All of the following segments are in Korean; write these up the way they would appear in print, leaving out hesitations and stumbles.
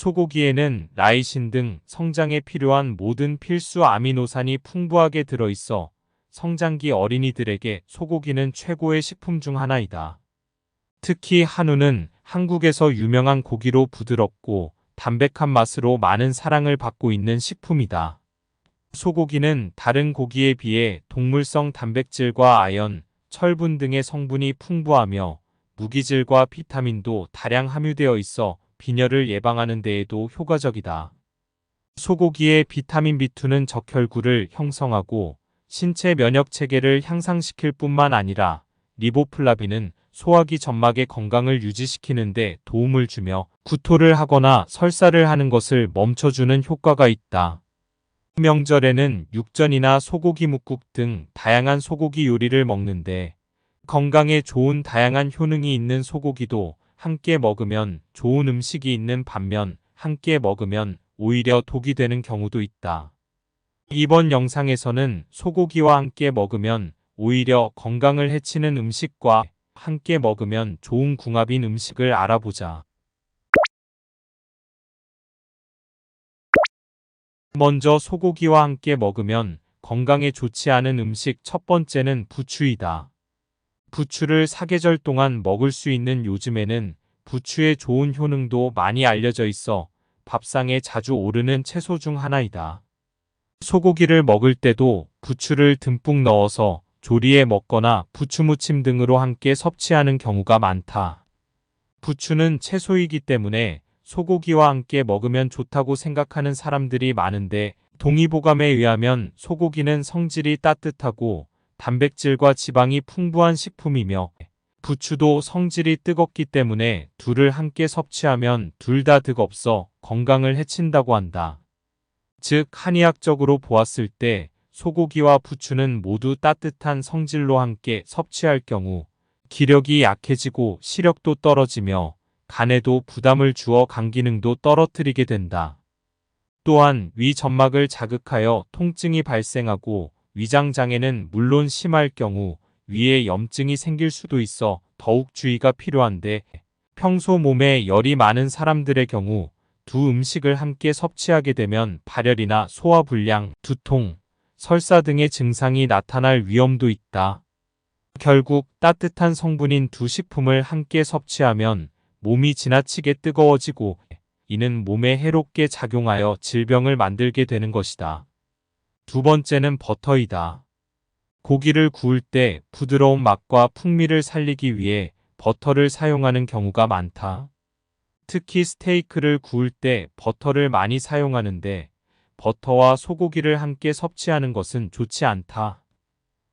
소고기에는 라이신 등 성장에 필요한 모든 필수 아미노산이 풍부하게 들어있어 성장기 어린이들에게 소고기는 최고의 식품 중 하나이다. 특히 한우는 한국에서 유명한 고기로 부드럽고 담백한 맛으로 많은 사랑을 받고 있는 식품이다. 소고기는 다른 고기에 비해 동물성 단백질과 아연, 철분 등의 성분이 풍부하며 무기질과 비타민도 다량 함유되어 있어 빈혈을 예방하는 데에도 효과적이다. 소고기의 비타민 B2는 적혈구를 형성하고 신체 면역 체계를 향상시킬 뿐만 아니라 리보플라빈은 소화기 점막의 건강을 유지시키는 데 도움을 주며 구토를 하거나 설사를 하는 것을 멈춰주는 효과가 있다. 명절에는 육전이나 소고기 뭇국 등 다양한 소고기 요리를 먹는데 건강에 좋은 다양한 효능이 있는 소고기도 함께 먹으면 좋은 음식이 있는 반면 함께 먹으면 오히려 독이 되는 경우도 있다. 이번 영상에서는 소고기와 함께 먹으면 오히려 건강을 해치는 음식과 함께 먹으면 좋은 궁합인 음식을 알아보자. 먼저 소고기와 함께 먹으면 건강에 좋지 않은 음식 첫 번째는 부추이다. 부추를 사계절 동안 먹을 수 있는 요즘에는 부추의 좋은 효능도 많이 알려져 있어 밥상에 자주 오르는 채소 중 하나이다. 소고기를 먹을 때도 부추를 듬뿍 넣어서 조리해 먹거나 부추무침 등으로 함께 섭취하는 경우가 많다. 부추는 채소이기 때문에 소고기와 함께 먹으면 좋다고 생각하는 사람들이 많은데 동의보감에 의하면 소고기는 성질이 따뜻하고 단백질과 지방이 풍부한 식품이며 부추도 성질이 뜨겁기 때문에 둘을 함께 섭취하면 둘 다 득없어 건강을 해친다고 한다. 즉 한의학적으로 보았을 때 소고기와 부추는 모두 따뜻한 성질로 함께 섭취할 경우 기력이 약해지고 시력도 떨어지며 간에도 부담을 주어 간 기능도 떨어뜨리게 된다. 또한 위 점막을 자극하여 통증이 발생하고 위장장애는 물론 심할 경우 위에 염증이 생길 수도 있어 더욱 주의가 필요한데 평소 몸에 열이 많은 사람들의 경우 두 음식을 함께 섭취하게 되면 발열이나 소화불량, 두통, 설사 등의 증상이 나타날 위험도 있다. 결국 따뜻한 성분인 두 식품을 함께 섭취하면 몸이 지나치게 뜨거워지고 이는 몸에 해롭게 작용하여 질병을 만들게 되는 것이다. 두 번째는 버터이다. 고기를 구울 때 부드러운 맛과 풍미를 살리기 위해 버터를 사용하는 경우가 많다. 특히 스테이크를 구울 때 버터를 많이 사용하는데 버터와 소고기를 함께 섭취하는 것은 좋지 않다.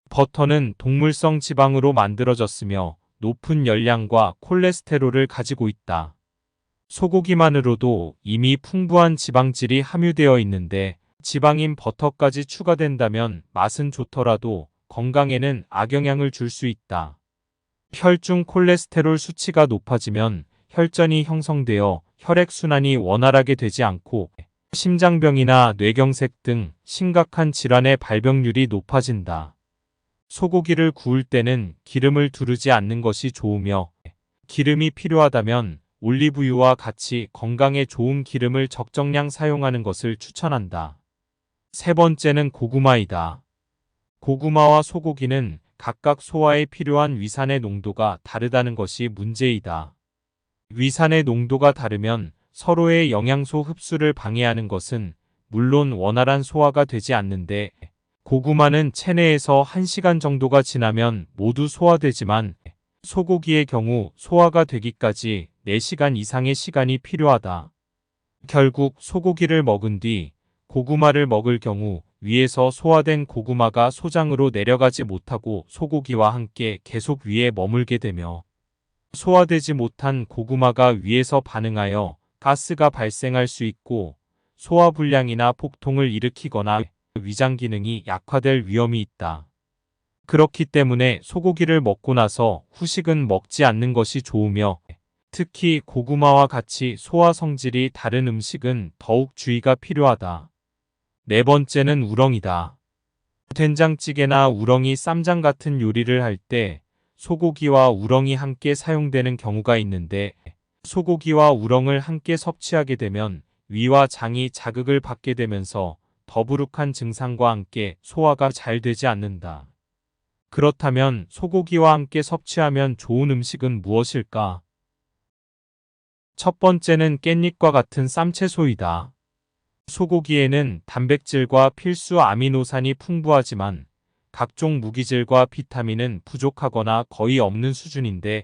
버터는 동물성 지방으로 만들어졌으며 높은 열량과 콜레스테롤을 가지고 있다. 소고기만으로도 이미 풍부한 지방질이 함유되어 있는데 지방인 버터까지 추가된다면 맛은 좋더라도 건강에는 악영향을 줄 수 있다. 혈중 콜레스테롤 수치가 높아지면 혈전이 형성되어 혈액순환이 원활하게 되지 않고 심장병이나 뇌경색 등 심각한 질환의 발병률이 높아진다. 소고기를 구울 때는 기름을 두르지 않는 것이 좋으며 기름이 필요하다면 올리브유와 같이 건강에 좋은 기름을 적정량 사용하는 것을 추천한다. 세 번째는 고구마이다. 고구마와 소고기는 각각 소화에 필요한 위산의 농도가 다르다는 것이 문제이다. 위산의 농도가 다르면 서로의 영양소 흡수를 방해하는 것은 물론 원활한 소화가 되지 않는데 고구마는 체내에서 1시간 정도가 지나면 모두 소화되지만 소고기의 경우 소화가 되기까지 4시간 이상의 시간이 필요하다. 결국 소고기를 먹은 뒤 고구마를 먹을 경우 위에서 소화된 고구마가 소장으로 내려가지 못하고 소고기와 함께 계속 위에 머물게 되며 소화되지 못한 고구마가 위에서 반응하여 가스가 발생할 수 있고 소화불량이나 폭통을 일으키거나 위장 기능이 약화될 위험이 있다. 그렇기 때문에 소고기를 먹고 나서 후식은 먹지 않는 것이 좋으며 특히 고구마와 같이 소화 성질이 다른 음식은 더욱 주의가 필요하다. 네 번째는 우렁이다. 된장찌개나 우렁이 쌈장 같은 요리를 할 때 소고기와 우렁이 함께 사용되는 경우가 있는데 소고기와 우렁을 함께 섭취하게 되면 위와 장이 자극을 받게 되면서 더부룩한 증상과 함께 소화가 잘 되지 않는다. 그렇다면 소고기와 함께 섭취하면 좋은 음식은 무엇일까? 첫 번째는 깻잎과 같은 쌈채소이다. 소고기에는 단백질과 필수 아미노산이 풍부하지만 각종 무기질과 비타민은 부족하거나 거의 없는 수준인데,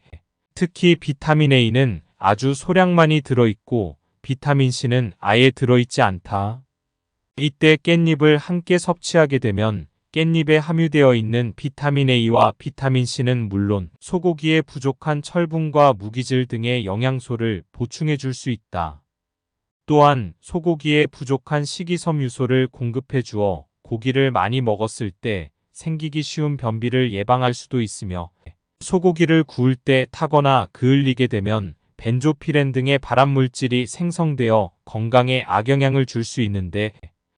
특히 비타민 A는 아주 소량만이 들어있고 비타민 C는 아예 들어있지 않다. 이때 깻잎을 함께 섭취하게 되면 깻잎에 함유되어 있는 비타민 A와 비타민 C는 물론 소고기의 부족한 철분과 무기질 등의 영양소를 보충해 줄 수 있다. 또한 소고기에 부족한 식이섬유소를 공급해 주어 고기를 많이 먹었을 때 생기기 쉬운 변비를 예방할 수도 있으며, 소고기를 구울 때 타거나 그을리게 되면 벤조피렌 등의 발암물질이 생성되어 건강에 악영향을 줄 수 있는데,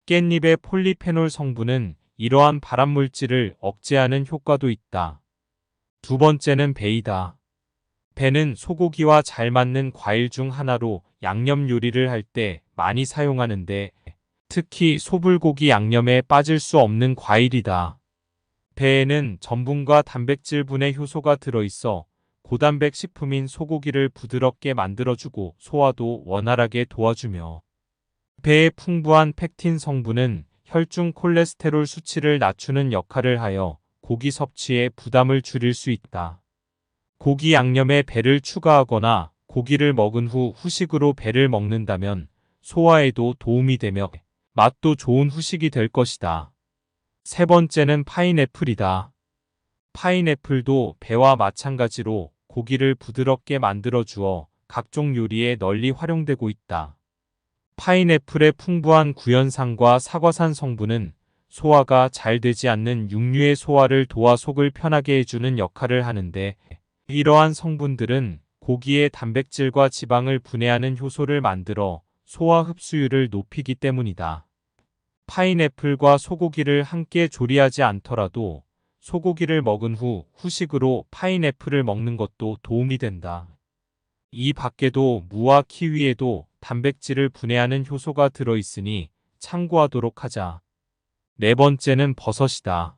깻잎의 폴리페놀 성분은 이러한 발암물질을 억제하는 효과도 있다. 두 번째는 배이다. 배는 소고기와 잘 맞는 과일 중 하나로 양념 요리를 할 때 많이 사용하는데, 특히 소불고기 양념에 빠질 수 없는 과일이다. 배에는 전분과 단백질분의 효소가 들어있어 고단백 식품인 소고기를 부드럽게 만들어주고 소화도 원활하게 도와주며, 배의 풍부한 펙틴 성분은 혈중 콜레스테롤 수치를 낮추는 역할을 하여 고기 섭취에 부담을 줄일 수 있다. 고기 양념에 배를 추가하거나 고기를 먹은 후 후식으로 배를 먹는다면 소화에도 도움이 되며 맛도 좋은 후식이 될 것이다. 세 번째는 파인애플이다. 파인애플도 배와 마찬가지로 고기를 부드럽게 만들어 주어 각종 요리에 널리 활용되고 있다. 파인애플의 풍부한 구연산과 사과산 성분은 소화가 잘 되지 않는 육류의 소화를 도와 속을 편하게 해주는 역할을 하는데, 이러한 성분들은 고기의 단백질과 지방을 분해하는 효소를 만들어 소화 흡수율을 높이기 때문이다. 파인애플과 소고기를 함께 조리하지 않더라도 소고기를 먹은 후 후식으로 파인애플을 먹는 것도 도움이 된다. 이 밖에도 무와 키위에도 단백질을 분해하는 효소가 들어있으니 참고하도록 하자. 네 번째는 버섯이다.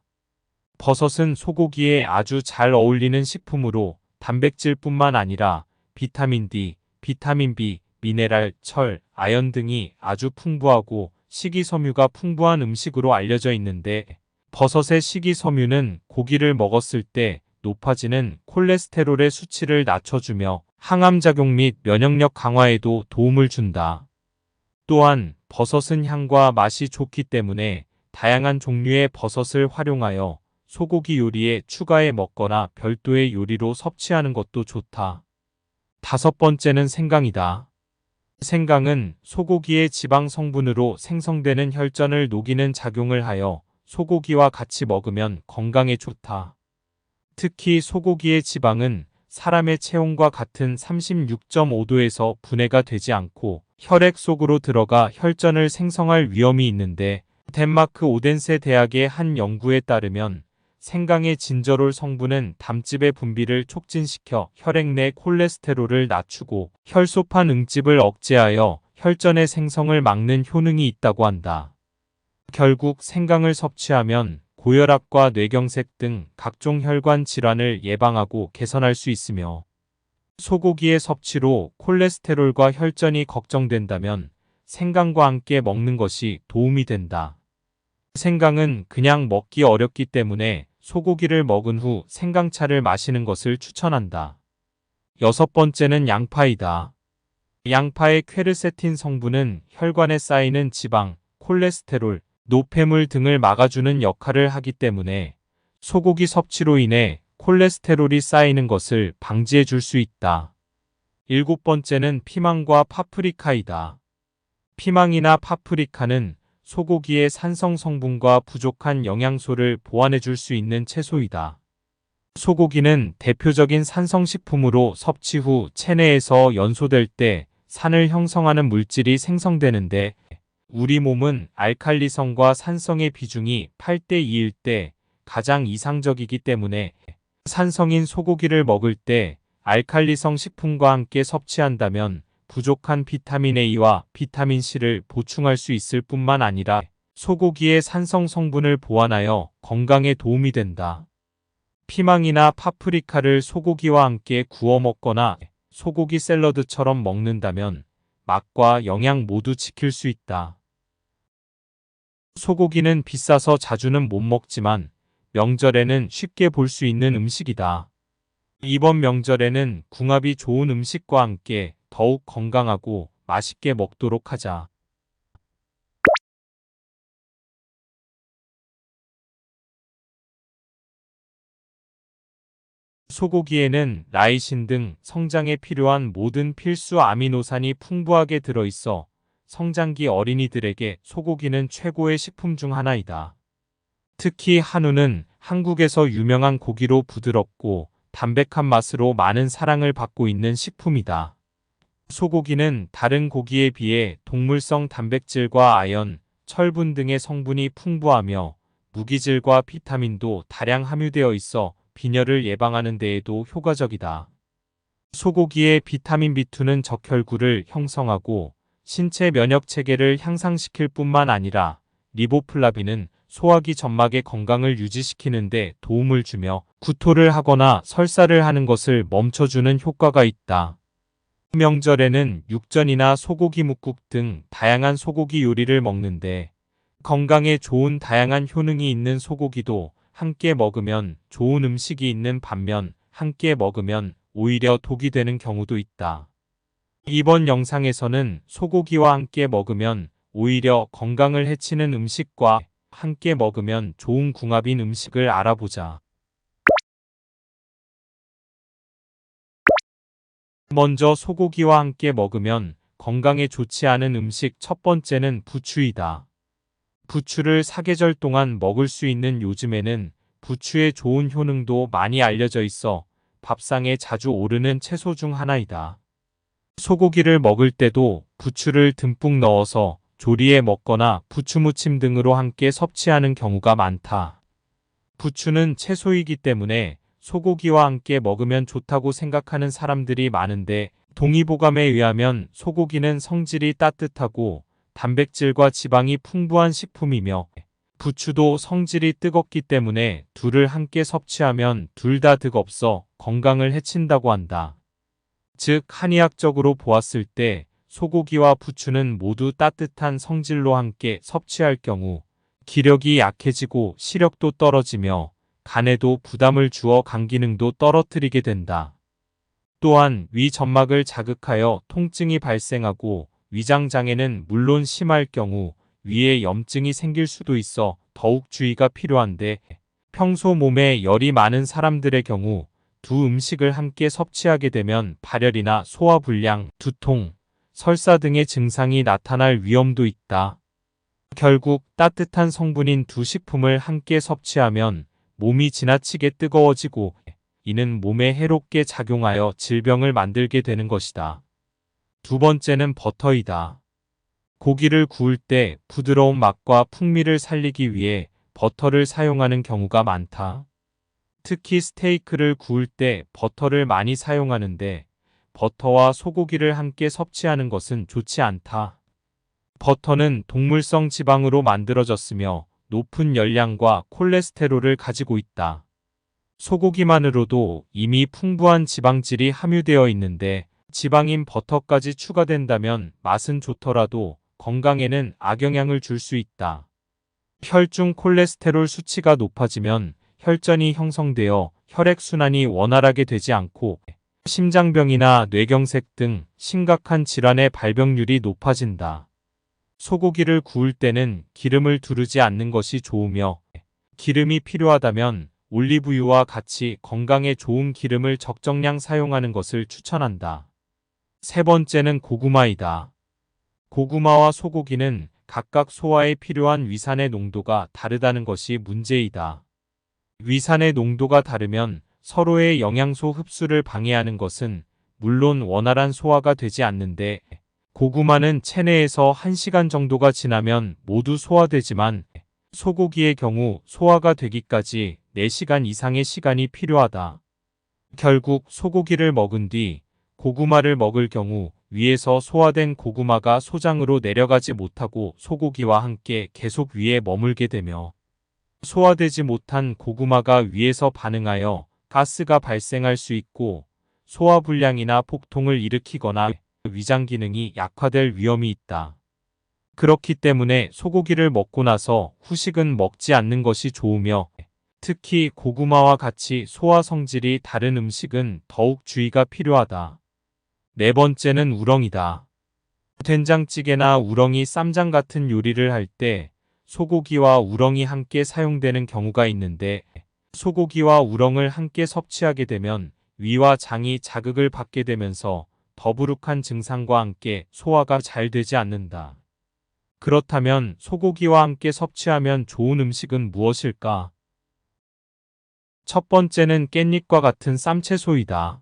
버섯은 소고기에 아주 잘 어울리는 식품으로 단백질뿐만 아니라 비타민 D, 비타민 B, 미네랄, 철, 아연 등이 아주 풍부하고 식이섬유가 풍부한 음식으로 알려져 있는데, 버섯의 식이섬유는 고기를 먹었을 때 높아지는 콜레스테롤의 수치를 낮춰주며 항암작용 및 면역력 강화에도 도움을 준다. 또한 버섯은 향과 맛이 좋기 때문에 다양한 종류의 버섯을 활용하여 소고기 요리에 추가해 먹거나 별도의 요리로 섭취하는 것도 좋다. 다섯 번째는 생강이다. 생강은 소고기의 지방 성분으로 생성되는 혈전을 녹이는 작용을 하여 소고기와 같이 먹으면 건강에 좋다. 특히 소고기의 지방은 사람의 체온과 같은 36.5도에서 분해가 되지 않고 혈액 속으로 들어가 혈전을 생성할 위험이 있는데, 덴마크 오덴세 대학의 한 연구에 따르면 생강의 진저롤 성분은 담즙의 분비를 촉진시켜 혈액 내 콜레스테롤을 낮추고 혈소판 응집을 억제하여 혈전의 생성을 막는 효능이 있다고 한다. 결국 생강을 섭취하면 고혈압과 뇌경색 등 각종 혈관 질환을 예방하고 개선할 수 있으며, 소고기의 섭취로 콜레스테롤과 혈전이 걱정된다면 생강과 함께 먹는 것이 도움이 된다. 생강은 그냥 먹기 어렵기 때문에 소고기를 먹은 후 생강차를 마시는 것을 추천한다. 여섯 번째는 양파이다. 양파의 퀘르세틴 성분은 혈관에 쌓이는 지방, 콜레스테롤, 노폐물 등을 막아주는 역할을 하기 때문에 소고기 섭취로 인해 콜레스테롤이 쌓이는 것을 방지해 줄 수 있다. 일곱 번째는 피망과 파프리카이다. 피망이나 파프리카는 소고기의 산성 성분과 부족한 영양소를 보완해 줄 수 있는 채소이다. 소고기는 대표적인 산성식품으로 섭취 후 체내에서 연소될 때 산을 형성하는 물질이 생성되는데, 우리 몸은 알칼리성과 산성의 비중이 8대2일 때 가장 이상적이기 때문에 산성인 소고기를 먹을 때 알칼리성 식품과 함께 섭취한다면 부족한 비타민 A와 비타민 C를 보충할 수 있을 뿐만 아니라 소고기의 산성 성분을 보완하여 건강에 도움이 된다. 피망이나 파프리카를 소고기와 함께 구워 먹거나 소고기 샐러드처럼 먹는다면 맛과 영양 모두 지킬 수 있다. 소고기는 비싸서 자주는 못 먹지만 명절에는 쉽게 볼 수 있는 음식이다. 이번 명절에는 궁합이 좋은 음식과 함께 더욱 건강하고 맛있게 먹도록 하자. 소고기에는 라이신 등 성장에 필요한 모든 필수 아미노산이 풍부하게 들어있어 성장기 어린이들에게 소고기는 최고의 식품 중 하나이다. 특히 한우는 한국에서 유명한 고기로 부드럽고 담백한 맛으로 많은 사랑을 받고 있는 식품이다. 소고기는 다른 고기에 비해 동물성 단백질과 아연, 철분 등의 성분이 풍부하며 무기질과 비타민도 다량 함유되어 있어 빈혈을 예방하는 데에도 효과적이다. 소고기의 비타민 B2는 적혈구를 형성하고 신체 면역 체계를 향상시킬 뿐만 아니라 리보플라빈은 소화기 점막의 건강을 유지시키는 데 도움을 주며 구토를 하거나 설사를 하는 것을 멈춰주는 효과가 있다. 명절에는 육전이나 소고기 뭇국 등 다양한 소고기 요리를 먹는데 건강에 좋은 다양한 효능이 있는 소고기도 함께 먹으면 좋은 음식이 있는 반면 함께 먹으면 오히려 독이 되는 경우도 있다. 이번 영상에서는 소고기와 함께 먹으면 오히려 건강을 해치는 음식과 함께 먹으면 좋은 궁합인 음식을 알아보자. 먼저 소고기와 함께 먹으면 건강에 좋지 않은 음식 첫 번째는 부추이다. 부추를 사계절 동안 먹을 수 있는 요즘에는 부추의 좋은 효능도 많이 알려져 있어 밥상에 자주 오르는 채소 중 하나이다. 소고기를 먹을 때도 부추를 듬뿍 넣어서 조리해 먹거나 부추무침 등으로 함께 섭취하는 경우가 많다. 부추는 채소이기 때문에 소고기와 함께 먹으면 좋다고 생각하는 사람들이 많은데 동의보감에 의하면 소고기는 성질이 따뜻하고 단백질과 지방이 풍부한 식품이며 부추도 성질이 뜨겁기 때문에 둘을 함께 섭취하면 둘 다 득없어 건강을 해친다고 한다. 즉 한의학적으로 보았을 때 소고기와 부추는 모두 따뜻한 성질로 함께 섭취할 경우 기력이 약해지고 시력도 떨어지며 간에도 부담을 주어 간 기능도 떨어뜨리게 된다. 또한 위 점막을 자극하여 통증이 발생하고 위장장애는 물론 심할 경우 위에 염증이 생길 수도 있어 더욱 주의가 필요한데 평소 몸에 열이 많은 사람들의 경우 두 음식을 함께 섭취하게 되면 발열이나 소화불량, 두통, 설사 등의 증상이 나타날 위험도 있다. 결국 따뜻한 성분인 두 식품을 함께 섭취하면 몸이 지나치게 뜨거워지고 이는 몸에 해롭게 작용하여 질병을 만들게 되는 것이다. 두 번째는 버터이다. 고기를 구울 때 부드러운 맛과 풍미를 살리기 위해 버터를 사용하는 경우가 많다. 특히 스테이크를 구울 때 버터를 많이 사용하는데 버터와 소고기를 함께 섭취하는 것은 좋지 않다. 버터는 동물성 지방으로 만들어졌으며 높은 열량과 콜레스테롤을 가지고 있다. 소고기만으로도 이미 풍부한 지방질이 함유되어 있는데 지방인 버터까지 추가된다면 맛은 좋더라도 건강에는 악영향을 줄 수 있다. 혈중 콜레스테롤 수치가 높아지면 혈전이 형성되어 혈액순환이 원활하게 되지 않고 심장병이나 뇌경색 등 심각한 질환의 발병률이 높아진다. 소고기를 구울 때는 기름을 두르지 않는 것이 좋으며 기름이 필요하다면 올리브유와 같이 건강에 좋은 기름을 적정량 사용하는 것을 추천한다. 세 번째는 고구마이다. 고구마와 소고기는 각각 소화에 필요한 위산의 농도가 다르다는 것이 문제이다. 위산의 농도가 다르면 서로의 영양소 흡수를 방해하는 것은 물론 원활한 소화가 되지 않는데 고구마는 체내에서 1시간 정도가 지나면 모두 소화되지만 소고기의 경우 소화가 되기까지 4시간 이상의 시간이 필요하다. 결국 소고기를 먹은 뒤 고구마를 먹을 경우 위에서 소화된 고구마가 소장으로 내려가지 못하고 소고기와 함께 계속 위에 머물게 되며 소화되지 못한 고구마가 위에서 반응하여 가스가 발생할 수 있고 소화불량이나 폭통을 일으키거나 위장 기능이 약화될 위험이 있다. 그렇기 때문에 소고기를 먹고 나서 후식은 먹지 않는 것이 좋으며 특히 고구마와 같이 소화 성질이 다른 음식은 더욱 주의가 필요하다. 네 번째는 우렁이다. 된장찌개나 우렁이 쌈장 같은 요리를 할 때 소고기와 우렁이 함께 사용되는 경우가 있는데 소고기와 우렁을 함께 섭취하게 되면 위와 장이 자극을 받게 되면서 더부룩한 증상과 함께 소화가 잘 되지 않는다. 그렇다면 소고기와 함께 섭취하면 좋은 음식은 무엇일까? 첫 번째는 깻잎과 같은 쌈채소이다.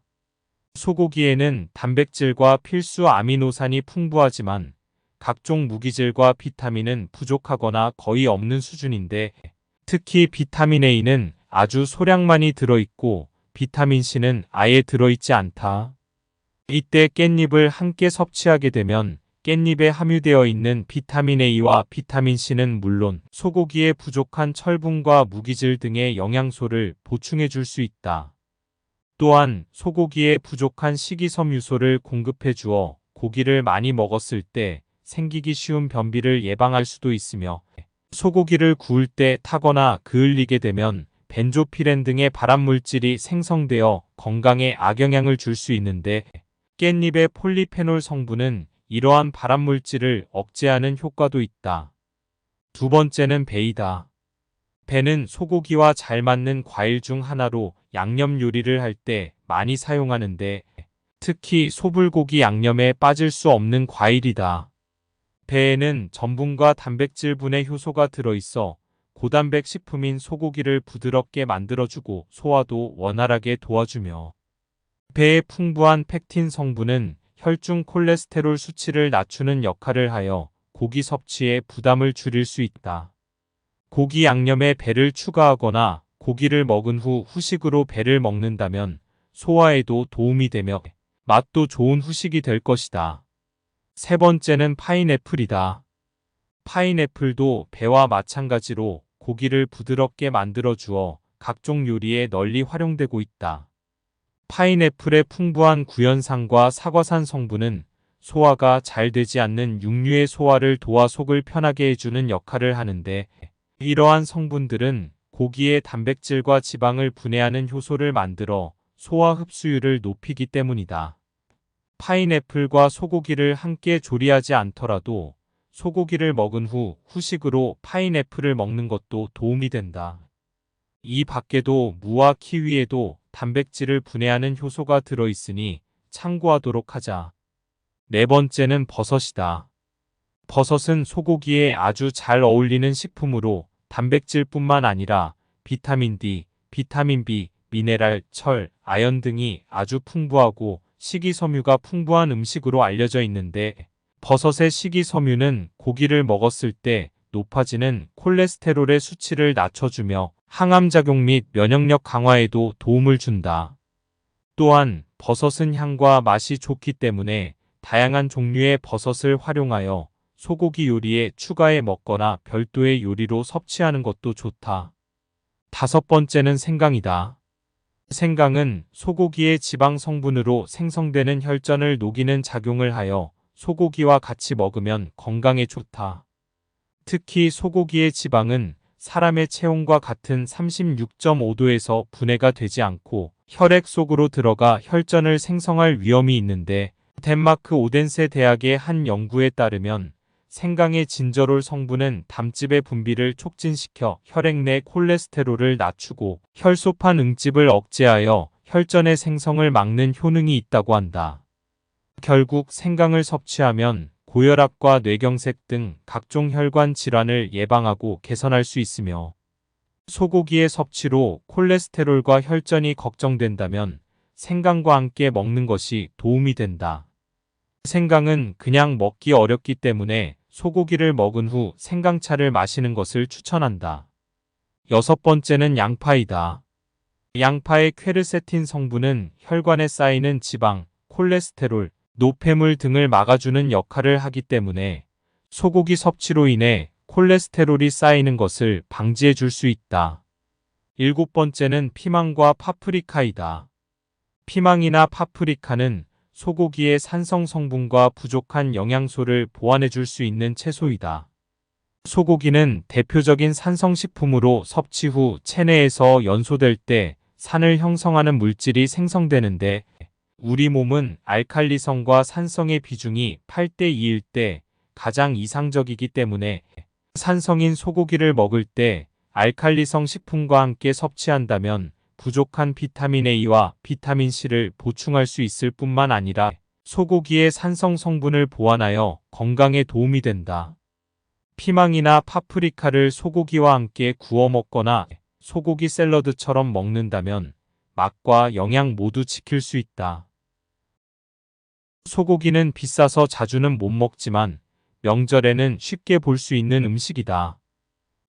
소고기에는 단백질과 필수 아미노산이 풍부하지만 각종 무기질과 비타민은 부족하거나 거의 없는 수준인데 특히 비타민 A는 아주 소량만이 들어있고 비타민 C는 아예 들어있지 않다. 이때 깻잎을 함께 섭취하게 되면 깻잎에 함유되어 있는 비타민 A와 비타민 C는 물론 소고기에 부족한 철분과 무기질 등의 영양소를 보충해 줄 수 있다. 또한 소고기에 부족한 식이섬유소를 공급해 주어 고기를 많이 먹었을 때 생기기 쉬운 변비를 예방할 수도 있으며 소고기를 구울 때 타거나 그을리게 되면 벤조피렌 등의 발암물질이 생성되어 건강에 악영향을 줄 수 있는데 깻잎의 폴리페놀 성분은 이러한 발암물질을 억제하는 효과도 있다. 두 번째는 배이다. 배는 소고기와 잘 맞는 과일 중 하나로 양념 요리를 할 때 많이 사용하는데 특히 소불고기 양념에 빠질 수 없는 과일이다. 배에는 전분과 단백질분해 효소가 들어있어 고단백 식품인 소고기를 부드럽게 만들어주고 소화도 원활하게 도와주며 배의 풍부한 펙틴 성분은 혈중 콜레스테롤 수치를 낮추는 역할을 하여 고기 섭취에 부담을 줄일 수 있다. 고기 양념에 배를 추가하거나 고기를 먹은 후 후식으로 배를 먹는다면 소화에도 도움이 되며 맛도 좋은 후식이 될 것이다. 세 번째는 파인애플이다. 파인애플도 배와 마찬가지로 고기를 부드럽게 만들어 주어 각종 요리에 널리 활용되고 있다. 파인애플의 풍부한 구연산과 사과산 성분은 소화가 잘 되지 않는 육류의 소화를 도와 속을 편하게 해주는 역할을 하는데 이러한 성분들은 고기의 단백질과 지방을 분해하는 효소를 만들어 소화 흡수율을 높이기 때문이다. 파인애플과 소고기를 함께 조리하지 않더라도 소고기를 먹은 후 후식으로 파인애플을 먹는 것도 도움이 된다. 이 밖에도 무와 키위에도 단백질을 분해하는 효소가 들어있으니 참고하도록 하자. 네 번째는 버섯이다. 버섯은 소고기에 아주 잘 어울리는 식품으로 단백질뿐만 아니라 비타민 D, 비타민 B, 미네랄, 철, 아연 등이 아주 풍부하고 식이섬유가 풍부한 음식으로 알려져 있는데 버섯의 식이섬유는 고기를 먹었을 때 높아지는 콜레스테롤의 수치를 낮춰주며 항암작용 및 면역력 강화에도 도움을 준다. 또한 버섯은 향과 맛이 좋기 때문에 다양한 종류의 버섯을 활용하여 소고기 요리에 추가해 먹거나 별도의 요리로 섭취하는 것도 좋다. 다섯 번째는 생강이다. 생강은 소고기의 지방 성분으로 생성되는 혈전을 녹이는 작용을 하여 소고기와 같이 먹으면 건강에 좋다. 특히 소고기의 지방은 사람의 체온과 같은 36.5도에서 분해가 되지 않고 혈액 속으로 들어가 혈전을 생성할 위험이 있는데 덴마크 오덴세 대학의 한 연구에 따르면 생강의 진저롤 성분은 담즙의 분비를 촉진시켜 혈액 내 콜레스테롤을 낮추고 혈소판 응집을 억제하여 혈전의 생성을 막는 효능이 있다고 한다. 결국 생강을 섭취하면 고혈압과 뇌경색 등 각종 혈관 질환을 예방하고 개선할 수 있으며 소고기의 섭취로 콜레스테롤과 혈전이 걱정된다면 생강과 함께 먹는 것이 도움이 된다. 생강은 그냥 먹기 어렵기 때문에 소고기를 먹은 후 생강차를 마시는 것을 추천한다. 여섯 번째는 양파이다. 양파의 퀘르세틴 성분은 혈관에 쌓이는 지방, 콜레스테롤, 노폐물 등을 막아주는 역할을 하기 때문에 소고기 섭취로 인해 콜레스테롤이 쌓이는 것을 방지해 줄 수 있다. 일곱 번째는 피망과 파프리카이다. 피망이나 파프리카는 소고기의 산성 성분과 부족한 영양소를 보완해 줄 수 있는 채소이다. 소고기는 대표적인 산성식품으로 섭취 후 체내에서 연소될 때 산을 형성하는 물질이 생성되는데 우리 몸은 알칼리성과 산성의 비중이 8대 2일 때 가장 이상적이기 때문에 산성인 소고기를 먹을 때 알칼리성 식품과 함께 섭취한다면 부족한 비타민 A와 비타민 C를 보충할 수 있을 뿐만 아니라 소고기의 산성 성분을 보완하여 건강에 도움이 된다. 피망이나 파프리카를 소고기와 함께 구워 먹거나 소고기 샐러드처럼 먹는다면 맛과 영양 모두 지킬 수 있다. 소고기는 비싸서 자주는 못 먹지만 명절에는 쉽게 볼 수 있는 음식이다.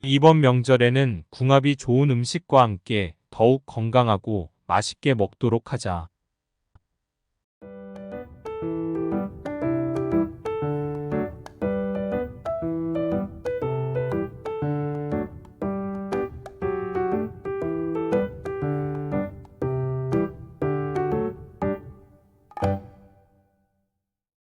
이번 명절에는 궁합이 좋은 음식과 함께 더욱 건강하고 맛있게 먹도록 하자.